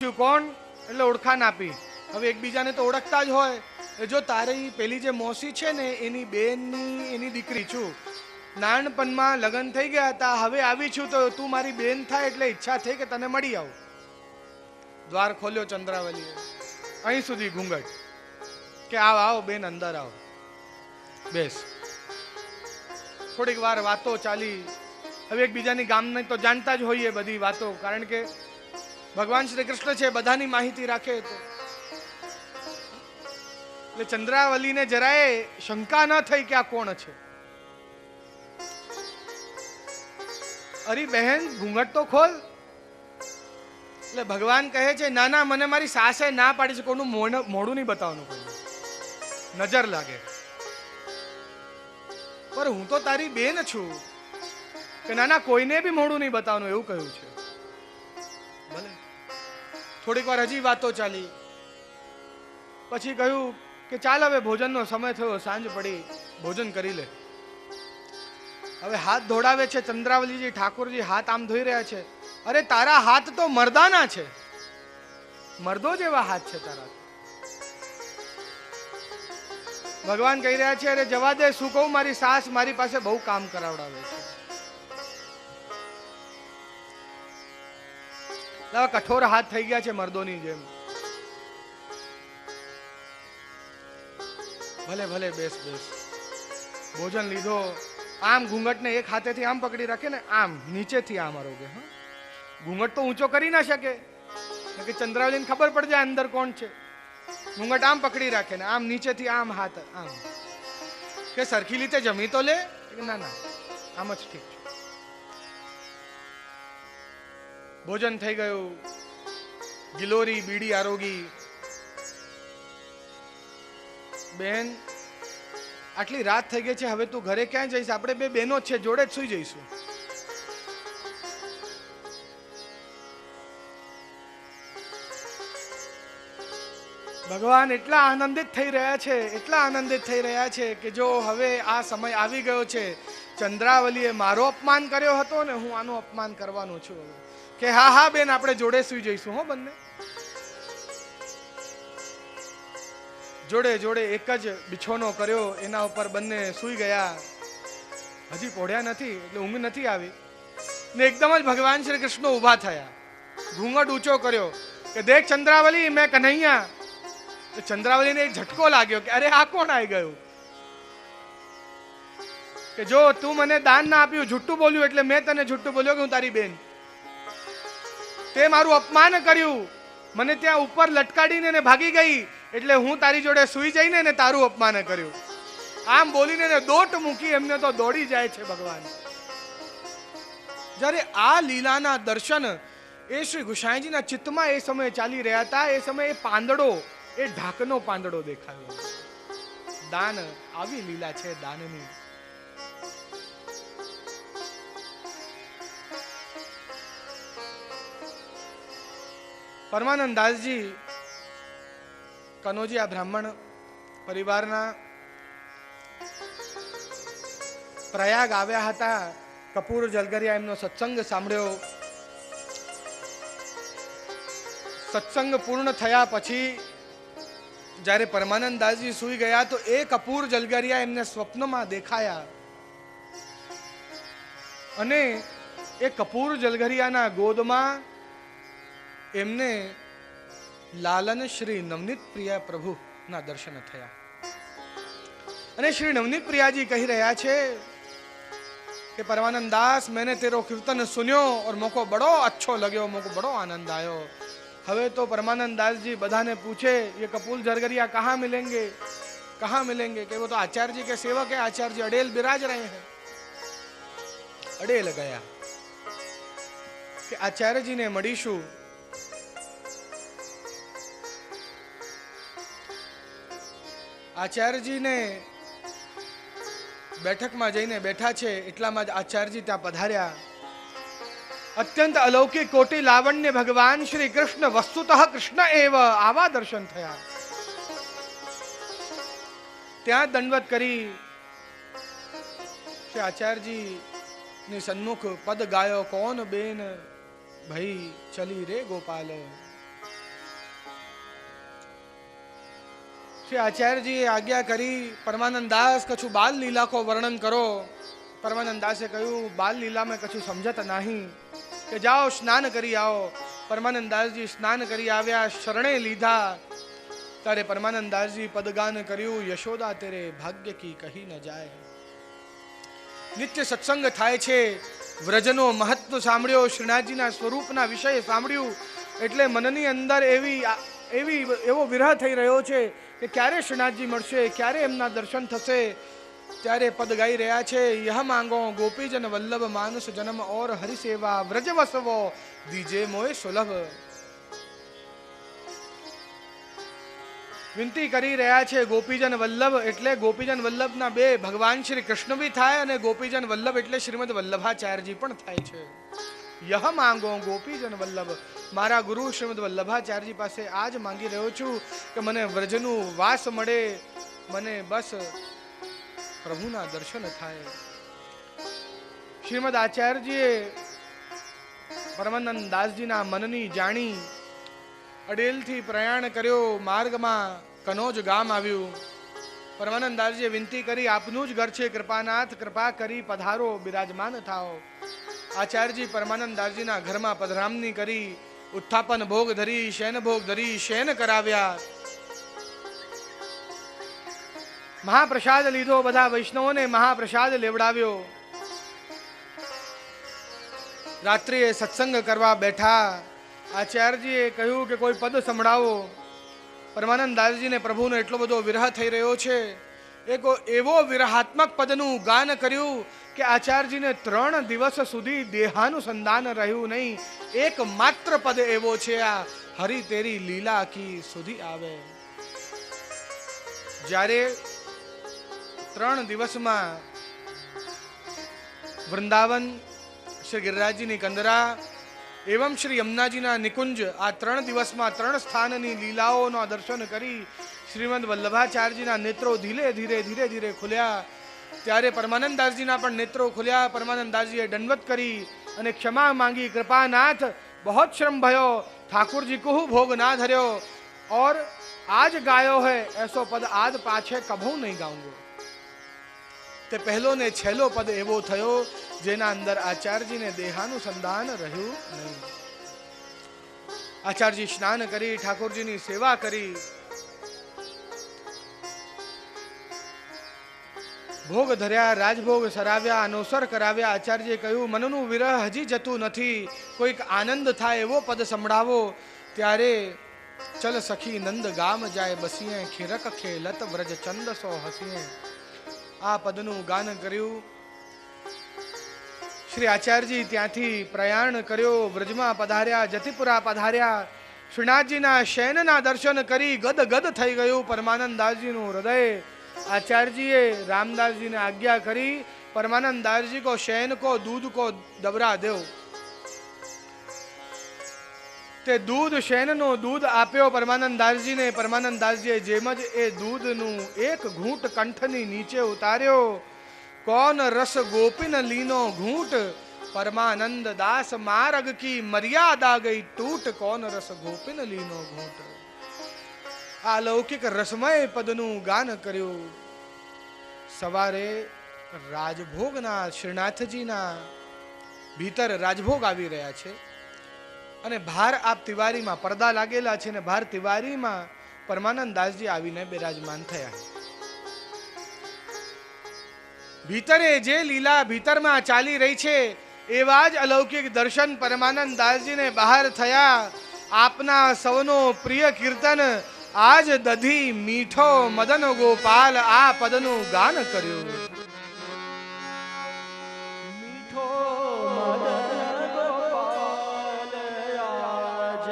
કોણ એટલે ઓળખાણ આપી. હવે એકબીજાને તો ઓળખતા જ હોય. જો તારી પેલી જે મોસી છે ને એની બેનની એની દીકરી છું. નાનપણમાં લગ્ન થઈ ગયા હતા, હવે આવી છું તો તું મારી બેન થાય એટલે ઈચ્છા થઈ કે તને મળી આવું. દ્વાર ખોલ્યો ચંદ્રાવલીએ, અહીં સુધી ઘૂંઘટ કે આવ આવ બેન અંદર આવ, બેસ. થોડીક વાર વાતો ચાલી. હવે એકબીજાની ગામની તો જાણતા જ હોઈએ બધી વાતો, કારણ કે ભગવાન શ્રી કૃષ્ણ છે, બધાની માહિતી રાખે. તો એટલે ચંદ્રાવલીને જરાય શંકા ન થઈ કે આ કોણ છે. અરે બહેન ઘૂંઘટ તો ખોલ. એટલે ભગવાન કહે છે ના ના, મને મારી સાસે ના પાડી છે, કોઈનું મોઢું નહીં બતાવવાનું, કોઈ નજર લાગે. પર હું તો તારી બેન છું કે ના ના કોઈને બી મોઢું નહીં બતાવવાનું એવું કહ્યું છે. ભલે. થોડીક વાર હજી વાતો ચાલી. પછી કહ્યું કે ચાલ હવે ભોજનનો સમય થયો, સાંજ પડી, ભોજન કરી લે. હવે હાથ ધોડાવે છે ચંદ્રાવલીજી. ઠાકોરજી હાથ આમ ધોઈ રહ્યા છે. અરે તારા હાથ તો મર્દાના છે, મર્દો જેવા હાથ છે તારા. ભગવાન કહી રહ્યા છે અરે જવા દે, શું કહું, મારી સાસ મારી પાસે બહુ કામ કરાવડાવે છે. કઠોર હાથ થઈ ગયા છે મર્દોની જેમ. ભલે ભલે બેસ બેસ. ભોજન લીધો. આમ ઘૂંઘટને એક હાથેથી આમ પકડી રાખે ને, આમ નીચેથી આમ આરોગે. ઘૂંઘટ તો ઊંચો કરી ના શકે કે ચંદ્રાવલીને ખબર પડી જાય અંદર કોણ છે. ઘૂંઘટ આમ પકડી રાખે ને આમ નીચેથી આમ હાથ આમ. કે સરખી રીતે જમી તો લે. ના ના આમ જ ઠીક છે. ભોજન થઈ ગયું. ગિલોરી બીડી આરોગી. બેન આટલી રાત થઈ ગઈ છે, હવે તું ઘરે ક્યાં જઈશ? આપણે બે બહેનો છે, જોડે જ સુઈ જઈશું. ભગવાન એટલા આનંદિત થઈ રહ્યા છે, એટલા આનંદિત થઈ રહ્યા છે કે જો હવે આ સમય આવી ગયો છે. ચંદ્રાવલીએ મારો અપમાન કર્યો હતો ને, હું આનું અપમાન કરવાનો છું હવે. કે હા હા બેન, આપણે જોડે સુઈ જઈશું હો બંને. જોડે જોડે એક જ બિછોનો કર્યો, એના ઉપર બંને સુઈ ગયા. હજી પોઢ્યા નથી એટલે ઊંઘ નથી આવી ને એકદમ જ ભગવાન શ્રી કૃષ્ણ ઊભા થયા. ઘૂંઘટ ઊંચો કર્યો કે દેખ ચંદ્રાવલી, મેં કન્હૈયા. ચંદ્રાવલીને એક ઝટકો લાગ્યો કે અરે આ કોણ આવી ગયું. કે જો તું મને દાન ના આપ્યું, જુઠ્ઠું બોલ્યું એટલે મેં તને જુઠ્ઠું બોલ્યો કે હું તારી બેન. તે મારું અપમાન કર્યું, મને ત્યાં ઉપર લટકાડીને ભાગી ગઈ એટલે હું તારી જોડે સુઈ જઈને ને તારું અપમાન કર્યું. આમ બોલીને દોટ મૂકી એમને તો દોડી જાય છે ભગવાન. જ્યારે આ લીલાના દર્શન એ શ્રી ગુસાઈજીના ચિત્તમાં એ સમયે ચાલી રહ્યા હતા. એ સમયે પાંદડો, એ ઢાકનો પાંદડો દેખાયો. દાન, આવી લીલા છે દાનની. પરમાનંદ દાસજી કનોજી આ બ્રાહ્મણ પરિવારના પ્રયાગ આવ્યા હતા. કપૂર જલગરિયા એમનો સત્સંગ સાંભળ્યો. સત્સંગ પૂર્ણ થયા પછી જ્યારે પરમાનંદ દાસજી સૂઈ ગયા તો એ કપૂર જલગરિયા એમને સ્વપ્નમાં દેખાયા. અને એ કપૂર જલગરિયાના ગોદમાં એમને લાલન શ્રી નવનીત પ્રિયા પ્રભુ ના દર્શન થયા. અને શ્રી નવનીત પ્રિયાજી કહી રહ્યા છે कि परमानंद दास, मैंने तेरो कीर्तन सुन्यो और मोको बड़ो अच्छो लग्यो, मोको बड़ो आनंद आयो. હવે તો પરમાનંદ દાસજી બધાને પૂછે ये कपूर जलगरिया कहाँ मिलेंगे, कहाँ मिलेंगे? कि वो तो आचार्य जी के सेवक है, आचार्य जी अडेल विराज रहे हैं. अडेल ગયા કે આચાર્યજીને મળીશું. આચાર્યજીને બેઠકમાં જઈને બેઠા છે એટલામાં જ આચાર્યજી ત્યાં પધાર્યા. અત્યંત અલૌકિક કોટી લાવણ્ય ભગવાન શ્રી કૃષ્ણ, વસ્તુતઃ કૃષ્ણ એવ, આવા દર્શન થયા. ત્યાં દંડવત કરી કે આચાર્યજી ની સન્મુખ પદ ગાયો, કોન બેન ભાઈ ચલી રે ગોપાલ. श्री आचार्य जी आज्ञा करी परमानंद दास कछु बाल लीला को वर्णन करो। परमानंद दासे कहू बाल लीला में कछु समझत नहीं कि जाओ स्नान करी आओ। परमानंद दास जी स्नान करी आव्या, शरणे लीधा तारे परमानंद दास जी पदगान कर्યું, यशोदा तेरे भाग्य की कही न जाए। नित्य सत्संग थाय छे, व्रजनो महत्व साંભળ્યો, શ્રીનાથજીના સ્વરૂપના વિષય સાંભળ્યું એટલે મનની અંદર એવો વિરહ થઈ રહ્યો છે કે ક્યારે શ્રીનાથજી મળશે, ક્યારે એમના દર્શન થશે। ત્યારે પદ ગાઈ રહ્યા છે, યહ માંગો ગોપીજન વલ્લભ માનસ જન્મ ઓર હરિ સેવા વ્રજ વસવો દીજે મોય સુલભ। વિનંતી કરી રહ્યા છે ગોપીજન વલ્લભ એટલે ગોપીજન વલ્લભના બે ભગવાન શ્રી કૃષ્ણ બી થાય અને ગોપીજન વલ્લભ એટલે શ્રીમદ વલ્લભાચાર્યજી પણ થાય છે। યહ માંગો ગોપીજન વલ્લભ, મારા ગુરુ શ્રીમદ વલ્લભાચાર્યજી પાસે આજ માંગી રહ્યો છું કે મને વ્રજનું વાસ મળે, મને બસ પ્રભુના દર્શન થાય। શ્રીમદ આચાર્યજીએ પરમાનંદ દાસજીના મનની જાણી અડેલથી પ્રયાણ કર્યો। માર્ગમાં કનોજ ગામ આવ્યું। પરમાનંદ દાસજીએ વિનંતી કરી આપનું જ ઘર છે, કૃપાનાથ કૃપા કરી પધારો, બિરાજમાન થાઓ। આચાર્યજી પરમાનંદ દાસજીના ઘરમાં પધરામણી કરી, ઉત્થાપન ભોગ ધરી, શયન ભોગ ધરી, શયન કરાવ્યા। મહાપ્રસાદ લીધો, બધા વૈષ્ણવોને મહાપ્રસાદ લેવડાવ્યો। રાત્રિએ સત્સંગ કરવા બેઠા। આચાર્યજીએ કહ્યું કે કોઈ પદ સંભળાવો। પરમાનંદ દાસજીને પ્રભુનો એટલો બધો વિરહ થઈ રહ્યો છે, એક એવો વિરહાત્મક પદનું ગાન કર્યું કે આચાર્યજીને 3 દિવસ સુધી દેહાનુસંધાન રહ્યું નહીં। એક માત્ર પદ એવો છે, આ હરિ તેરી લીલા કી સુધી આવે। જ્યારે 3 દિવસમાં વૃંદાવન, શ્રી ગિરિરાજજીની કંદરા એવં શ્રી યમુનાજીના નિકુંજ, આ 3 દિવસમાં 3 સ્થાનની લીલાઓના દર્શન કરી શ્રીમદ વલ્લભાચાર્યજીના નેત્રો ધીરે ધીરે ખુલ્યા। ત્યારે પરમાનંદ દાસજીના પણ નેત્રો ખુલ્યા। પરમાનંદ દાસજીએ દંડવત કરી અને ક્ષમા માંગી, કૃપાનાથ बहुत श्रम भयो, ठाकुर जी को भोग ना धर्यो और आज गायो है ऐसो पद आज पाछे कभू नहीं गाऊंगो। ते पहलो ने छेलो पद एवो थयो जेना अंदर आचार्य जी ने देहानुसंधान रह्यु नहीं। आचार्य जी स्नान करी, ठाकुर जी नी सेवा करी, भोग धर्या, राजभोग सराव्या, अनोसर कराव्या। आचार्य कहू मननु विरह हजी जतु नथी, कोईक आनंद थाय एवो पद संभळावो। त्यारे चल सखी नंद गाम जाय बसिए, खीरक खेलत व्रज चंद सो हसिए। आ पदनु गान कर्यु। श्री आचार्यजी त्यांथी प्रयाण कर्यो, व्रजमा पधार्या, जतिपुरा पधार्या। श्रीनाथजीना शयनना दर्शन करी गद गद थई गयुं परमानंद दासजीनुं हृदय। आचार्यजीए रामदास जी ने आज्ञा करी, परमानंद दास जी को शयन को दूध को दबरा दो। ते दूध शयन नो दूध आप्यो परमानंद दास जी ने। परमानंद दास जी जेमज ए दूध नु एक घूंट कंठनी नीचे उतार्यो। कौन रस गोपिन लीनो घूंट, परमानंद दास मार्ग की मर्यादा गई टूट। कौन रस गोपिन लीनो घूंट। अलौकिक रसमय पदनु गान कर्यो। सवारे राजभोगना श्रीनाथजीना भीतर राजभोग आवी रह्या छे अने भार आप तिवारी में पर्दा लागेला छे ने भार तिवारी में परमानंद दासजी आवीने बिराजमान थया। भीतरे जे लीला भीतर में चाली रही छे एवा ज अलौकिक दर्शन परमानंद दासजी ने बाहर थया। आपना सौनो प्रिय कीर्तन आज दधी मीठो मदन गोपाल आ पदनु गान कर्यो। मीठो मदन गोपाल आज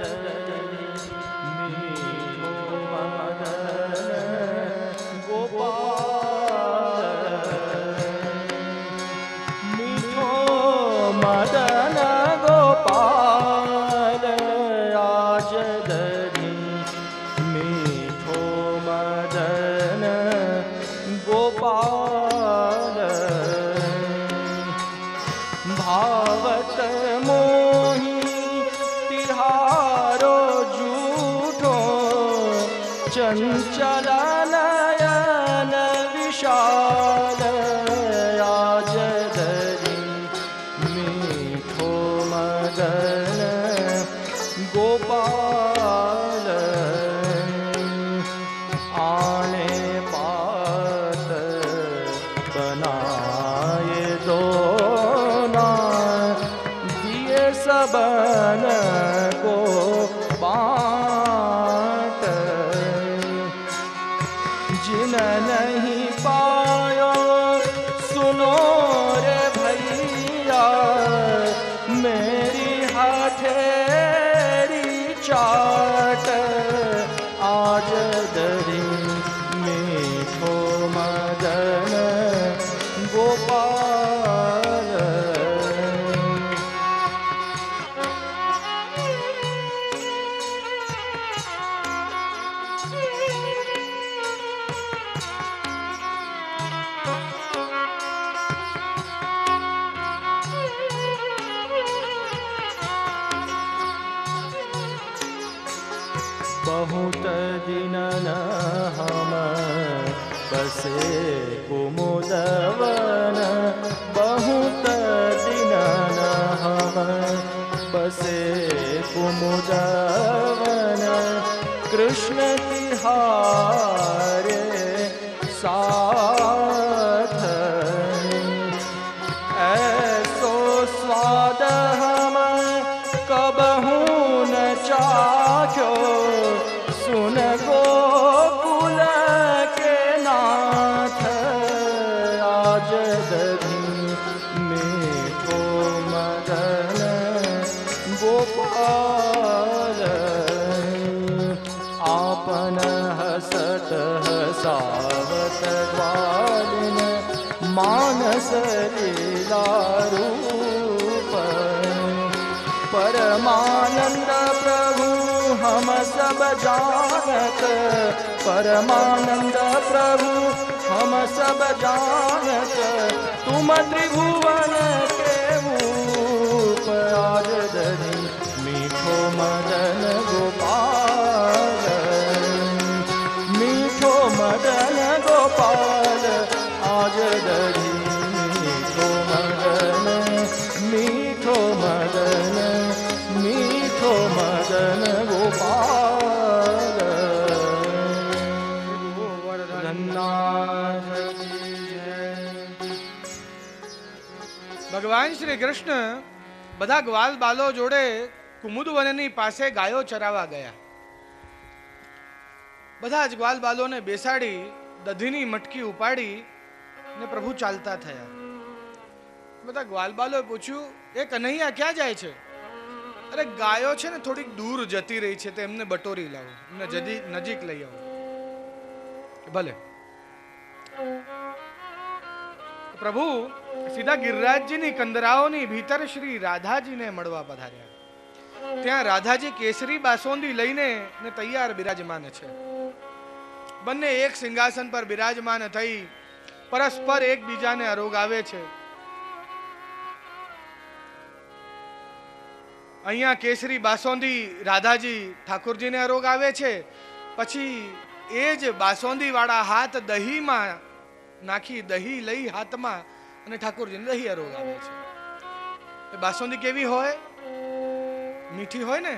दधी मीठो मदन गोपाल। मीठो मदन गोपाल आज दधी मीठो मदन गोपाल। चञ्चलनयन विशाल आज धरी मीठो मदन गोपाल आने पात बनाए दो ना दिए सबन को बाँट जिन नहीं पायो सुनो रे भैया मेरी हथेली चाट आज दरी मीठो मदन गोपाल बहुत दिन न हम बसे कुमुदवन बहुत दिन न हम बसे कुमुदवन कृष्ण तिहारे साथ ऐसो स्वाद हम कबहू न चाख्यो सुन गोकुल के नाथ आज दधी मीठो मदन गोपाल आपन हसत हसावत ग्वालिन मानस लीला रूप परमानंद प्रभु हम सब जानत परमानंद प्रभु हम सब जानत तुम त्रिभुवन के भूप आज धरी मीठो मदन गोपाल मीठो मदन गोपाल आज धरी मीठो मदन मीठो मदन मीठो मदन गोपाल गोवर्धननाथ की जय। ભગવાન શ્રી કૃષ્ણ બધા ગ્વાલ બાલો જોડે કુમુદ વનની પાસે ગાયો ચરાવવા ગયા. બધા જ ગ્વાલ બાલોને બેસાડી દધીની મટકી ઉપાડી ને પ્રભુ ચાલતા થયા. બધા ગ્વાલ બાલોએ પૂછ્યું, એ કન્હૈયા ક્યાં જાય છે? અરે ગાયો છે ને થોડીક દૂર જતી રહી છે, તો એમને બટોરી લાવો, એમને નજીક લઈ આવો. ભલે. પ્રભુ સીધા ગિરિરાજજીની કંદરાઓની ભીતર શ્રી રાધાજીને મળવા પધાર્યા. ત્યાં રાધાજી કેસરી બાસોંદી લઈને ને તૈયાર બિરાજમાન છે. બંને એક સિંહાસન પર બિરાજમાન થઈ પરસ્પર એકબીજાને અરોગાવે છે. અહીંયા કેસરી બાસોંદી રાધાજી ઠાકોરજીને અરોગાવે છે. પછી એ જ બાસોંદી વાળા હાથ દહીંમાં નાખી દહીં લઈ હાથમાં અને ઠાકોરજીને દહીં અરોગાવે છે. એ બાસોંદી કેવી હોય? મીઠી હોય ને,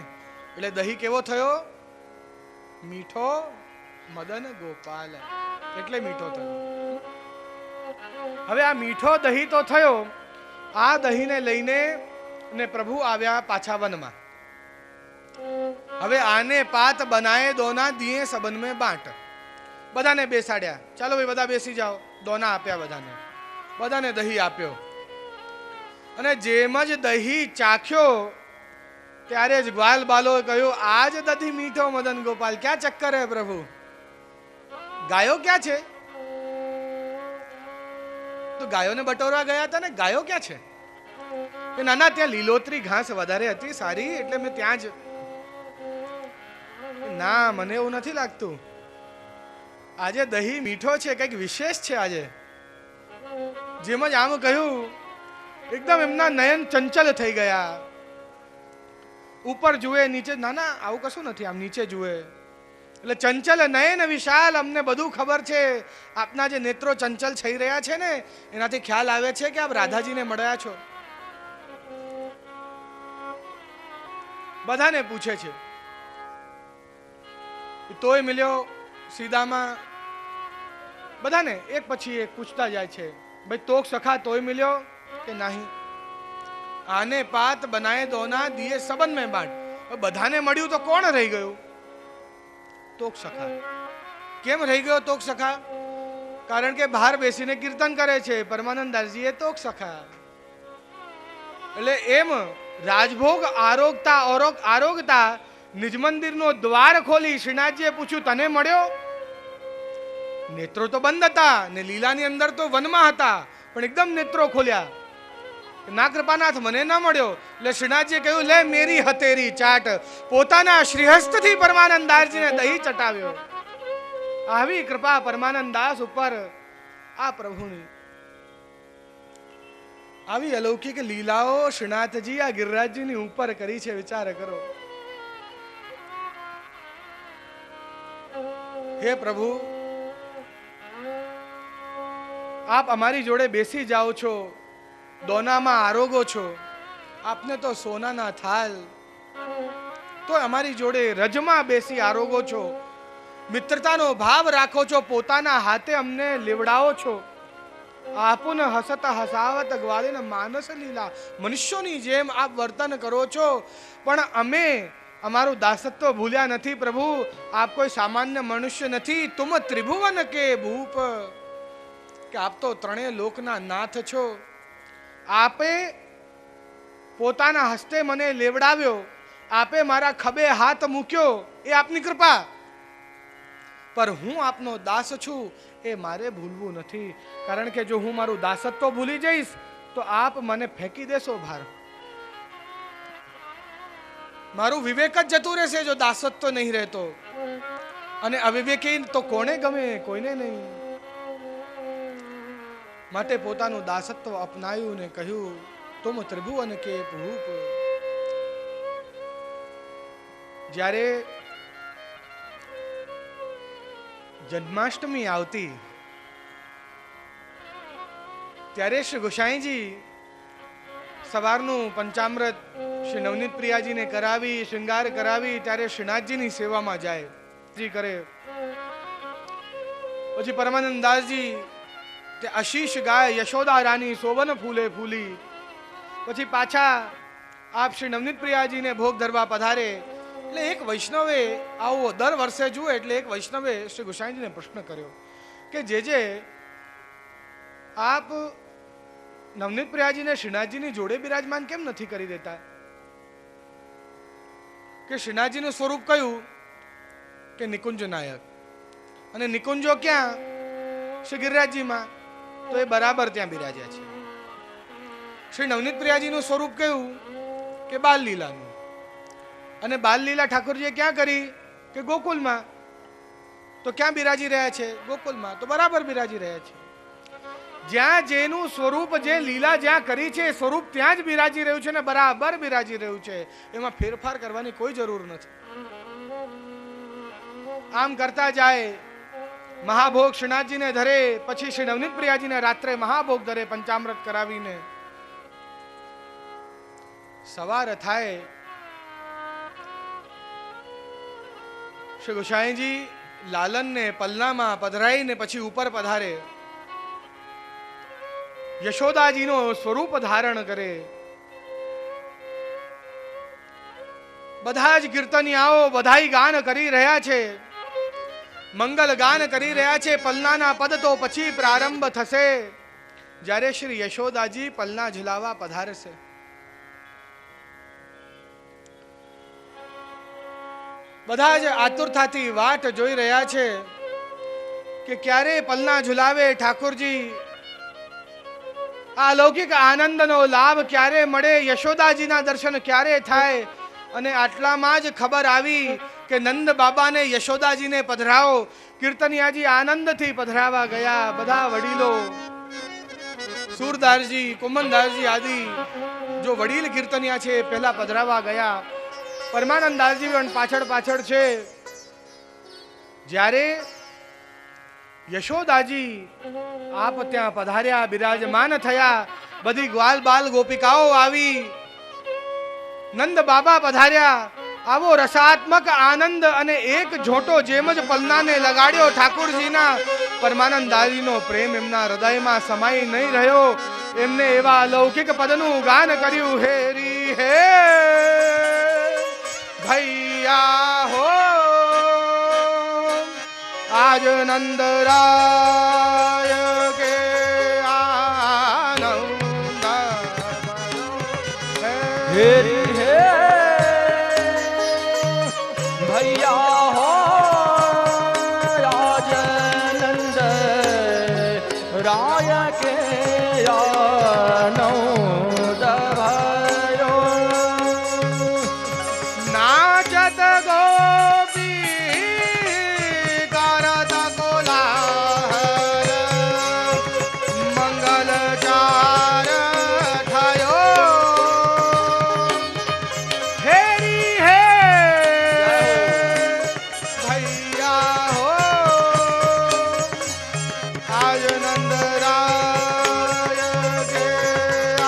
એટલે દહીં કેવો થયો? મીઠો મદન ગોપાલ, એટલે મીઠો થયો. હવે આ મીઠો દહીં તો થયો. આ દહીંને લઈને ને પ્રભુ આવ્યા પાછા વનમાં. હવે આને પાત બનાએ દોના દિયે સબન મેં બાંટ. બધાને બેસાડ્યા. ચાલો ભાઈ બધા બેસી જાઓ. દોના આપ્યા બધાને. બધાને દહીં આપ્યો. અને જેમ જ દહીં ચાખ્યો ત્યારે જ ગ્વાલ બાલો કહ્યું, આજ દધી મીઠો મદન ગોપાલ. ક્યાં ચક્કર હે પ્રભુ? ગાયો ક્યાં છે? તો ગાયોને બટોરવા ગયા હતા ને, ગાયો ક્યાં છે? ના ના, ત્યાં લીલોતરી ઘાસ વધારે હતી સારી, એટલે મેં ત્યાં જ. ના, મને એવું નથી લાગતું. આજે દહીં મીઠો છે, કંઈક વિશેષ છે આજે. જેમ જ આમ કહ્યું, એકદમ એમના નયન ચંચલ થઈ ગયા. ઉપર જુએ, નીચે. ના ના, આવું કશું નથી. આમ નીચે જુએ, એટલે ચંચલ નયન વિશાલ, અમને બધું ખબર છે. આપના જે નેત્રો ચંચલ થઈ રહ્યા છે ને, એનાથી ખ્યાલ આવે છે કે આપ રાધાજીને મળ્યા છો. બધાને પૂછે છે, તોય મિલ્યો સીધામાં. બધાને એક પછી એક પૂછતા જાય છે, ભાઈ તોક સખા તોય મિલ્યો કે નહીં? આને પાત બનાએ દોના દિયે સબન મેં બાંટ. બધાને મળ્યું તો કોણ રહી ગયું? તોક સખા. કેમ રહી ગયો તોક સખા? કારણ કે બહાર બેસીને કીર્તન કરે છે પરમાનંદદાસજી એ તોક સખા. એટલે એમ રાજભોગ આરોગતા નિજ મંદિરનો દ્વાર ખોલી શ્રીનાથજીએ પૂછ્યું, તને મળ્યો? નેત્રો તો બંધ હતા ને લીલાની અંદર તો વનમાં હતા, પણ એકદમ નેત્રો ખોલ્યા. ના કૃપાનાથ, મને ના મળ્યો. એટલે શ્રીનાથજીએ કહ્યું, લે મેરી હતેરી ચાટ. પોતાના શ્રીહસ્તથી પરમાનંદદાસજીને દહીં ચટાવ્યો. આવી કૃપા પરમાનંદદાસ ઉપર આ પ્રભુની. આવી અલૌકિક લીલાઓ શ્રીનાથજી આ ગિરિરાજજીની ઉપર કરી છે. વિચાર કરો. હે પ્રભુ, આપ અમારી જોડે બેસી જાઓ છો, દોનામાં આરોગો છો. આપને તો સોનાના થાલ, તો અમારી જોડે રજમાં બેસી આરોગો છો. મિત્રતાનો ભાવ રાખો છો, પોતાના હાથે અમને લેવડાવો છો. આપુન હસત હસાવત ગ્વાલિન માનસ લીલા. મનુષ્યોની જેમ આપ વર્તન કરો છો, પણ અમે અમારું દાસત્વ ભૂલ્યા નથી પ્રભુ. આપ કોઈ સામાન્ય મનુષ્ય નથી. તુમ ત્રિભુવન કે ભૂપ, કે આપ તો ત્રણેય લોકના નાથ છો. આપે પોતાના હસ્તે મને લેવડાવ્યો, આપે મારા ખભે હાથ મૂક્યો, એ આપની કૃપા. પર હું આપનો દાસ છું, એ મારે ભૂલવું નથી. કારણ કે જો હું મારું દાસત્વ ભૂલી જઈશ તો આપ મને ફેંકી દેશો બહાર. મારું વિવેક જ જતું રહેશે જો દાસત્વ નહીં રહેતો. અને અવિવેકી તો કોને ગમે? કોઈને નહીં. માટે પોતાનું દાસત્વ અપનાયું ને કહ્યું, તુમ ત્રિભુવન કે ભૂપ. જ્યારે જન્માષ્ટમી આવતી ત્યારે શ્રી ગોસાઈજી સવારનું પંચામૃત શ્રી નવનીત પ્રિયાજીને કરાવી, શૃંગાર કરાવી, ત્યારે શ્રીનાથજીની સેવામાં જાય કરે. પછી પરમાનંદદાસજી તે આશીષ ગાય, યશોદા રાની સોવન ફૂલે ફૂલી. પછી પાછા આપ શ્રી નવનીત પ્રિયાજીને ભોગ ધરવા પધારે. એટલે એક વૈષ્ણવે આવો દર વર્ષે જુએ, એટલે એક વૈષ્ણવે શ્રી ગોસાઈજીને પ્રશ્ન કર્યો કે જે આપ નવનીત પ્રિયાજીને શ્રીનાથજીની જોડે બિરાજમાન કેમ નથી કરી દેતા? કે શ્રીનાથજીનું સ્વરૂપ કયું? કે નિકુંજ નાયક. અને નિકુંજો ક્યાં? શ્રી ગિરિરાજજીમાં. તો એ બરાબર ત્યાં બિરાજ્યા છે. શ્રી નવનીત પ્રિયાજીનું સ્વરૂપ કયું? કે બાલ લીલાનું. અને બાલ લીલા ઠાકોરજીએ ક્યાં કરી? કે ગોકુલમાં. તો ક્યાં બિરાજી રહ્યા છે? ગોકુલમાં. તો બરાબર બિરાજી રહ્યા છે. જ્યાં જેનું સ્વરૂપ, જે લીલા જ્યાં કરી છે એ સ્વરૂપ ત્યાં જ બિરાજી રહ્યું છે ને બરાબર બિરાજી રહ્યું છે. એમાં ફેરફાર કરવાની કોઈ જરૂર નથી. આમ કરતા જાય. મહાભોગ શ્રીનાથજીને ધરે, પછી શ્રી નવનીત પ્રિયાજીને રાત્રે મહાભોગ ધરે પંચામૃત કરાવીને. સવાર થાય, શ્રી ગોસાઈજી લાલનને પલનામાં પધરાઈને પછી ઉપર પધારે. યશોદાજીનો સ્વરૂપ ધારણ કરે. બધા જ કીર્તનિયાઓ બધાઈ ગાન કરી રહ્યા છે, મંગલ ગાન કરી રહ્યા છે. પલનાના પદ તો પછી પ્રારંભ થશે જ્યારે શ્રી યશોદાજી પલના ઝુલાવા પધારશે. બધા જ આતુરતાથી વાટ જોઈ રહ્યા છે કે ક્યારે પલના ઝુલાવે ઠાકોરજી. આ લૌકિક આનંદનો લાભ ક્યારે મળે, યશોદાજીના દર્શન ક્યારે થાય. અને આટલામાં જ ખબર આવી કે નંદ બાબાને યશોદાજીને પધરાવો. કીર્તનિયાજી આનંદથી પધરાવા ગયા. બધા વડીલો, સુરદાસજી, કુમનદાસજી આદિ જો વડીલ કીર્તનિયા છે પહેલા પધરાવા ગયા. પરમાનંદદાસજી પણ પાછળ પાછળ છે. જ્યારે યશોદાજી આપ ત્યાં પધાર્યા, બિરાજમાન થયા, બધી ગ્વાલ બાલ ગોપિકાઓ આવી, નંદ બાબા પધાર્યા, આવો રસાત્મક આનંદ અને એક ઝોટો જેમ જ પલનાને લગાડ્યો ઠાકુરજીના, પરમાનંદાજીનો પ્રેમ એમના હૃદયમાં સમાઈ નહીં રહ્યો, એમને એવા અલૌકિક પદનું ગાન કર્યું, હેરી હે ભૈયા હો આજ નંદરાય કે આનંદ हेरी हे भैया हो आज नंद राय के आनंद भयो नाचत गोपी करत कोलाहल मंगल चार થયો હેરી હે ભૈયા હો આજ નંદરાય કે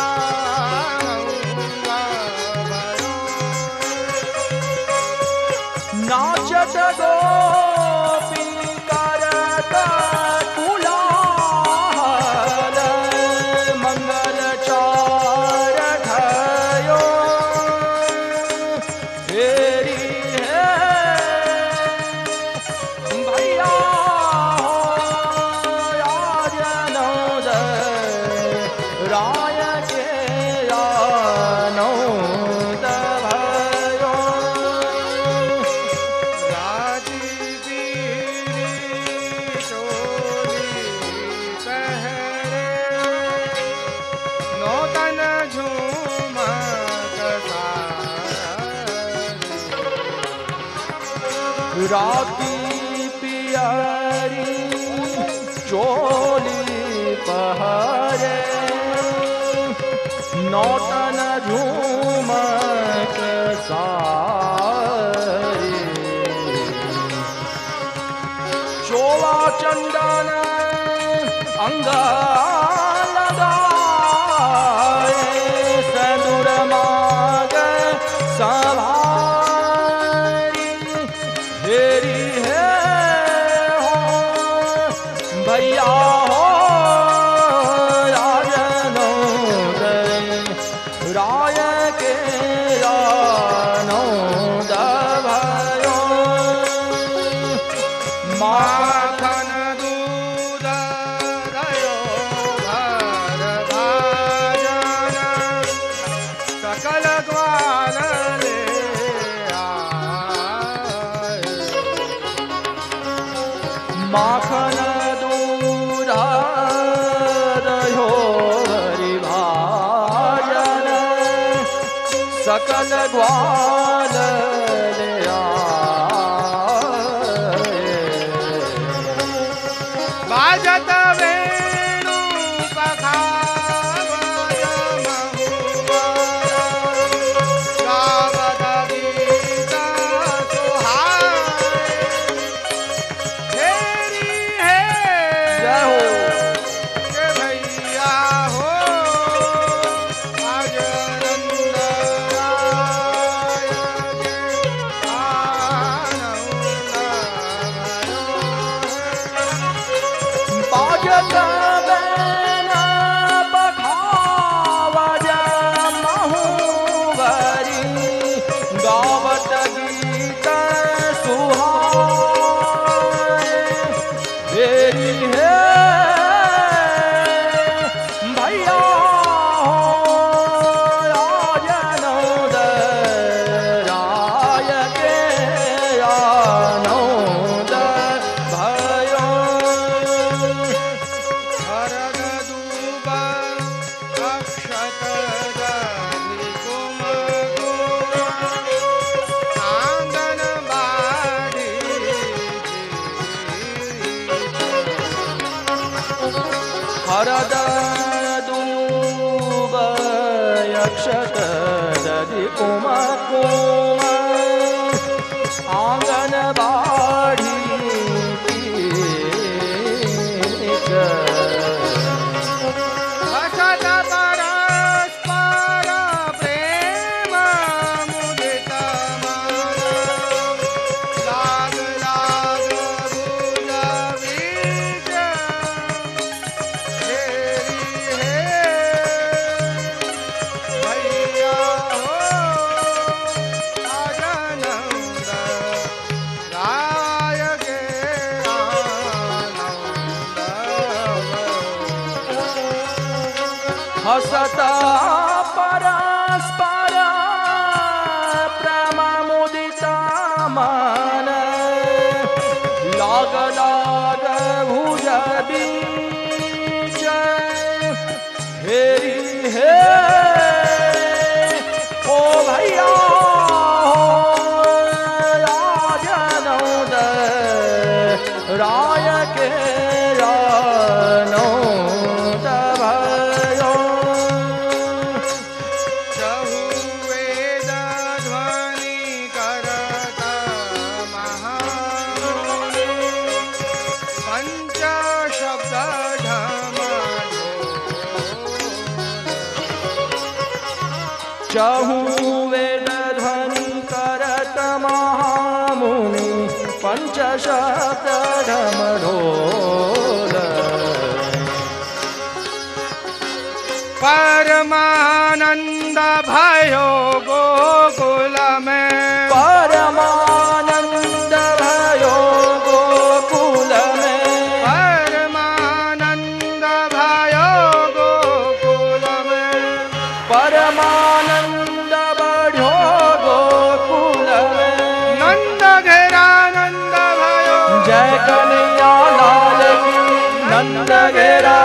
આનંદ ભયો नाचत गोपी करत कुलाहल मंगल चार ठयो हेरी हे भैया हो आज नंद राय के आनंद भयो राजी पीरी चोली पहरे नौतन झूमक सारी राती पियारी चोली पहरे नौतन झूमक सारी चोला चंदन अंग लगाए सनुर माग सवारी हेरी है हो भैया हो राजनो राय के रानो दभयो માખન દૂધ દયો ભર ભાજન સકલ ગ્વાલ લે આય. माखन दूध दयो हरि भाजन सकल ग्वाल ले आए। બાજત વેણુ પખાવજ મહુવર ગાવત ગીત સુહાય હેરી હે जय हो કે ભૈયા હો આજ નંદરાય કે આનંદ ભયો बाजत बेन पखावज महुवरी गावत गीत सुहाए हेरी हे भैया हो आज नंद राय के आनंद भयो હરદ દૂબ અક્ષત દલિ કુમકુમ આંગન બાડી हरद दूब अक्षत दधि कुम कुम आंगन बाढ़ी હસતા પરસ્પર પ્રેમ મુદિતા મન લાગ લાગ ભુજ બીચ હેરી હે ઓ ભૈયા રાજનોદ રાય કે રાનોદ ભયો ચહુ વેદ ધ્વનિ કરતા મહામુનિ પંચ શબ્દ ચહુ વેદ ધ્વનિ કરત મહામુનિ પંચ શબ્દ ઢમઢોલ परमानंद भयो गोकुल में परमानंद भयो गोकुल में परमानंद भयो गोकुल में परमानंद बढ़ो गोकुल में नंद घेरानंद भयो जय कन्हैया लाल की नंद घेरा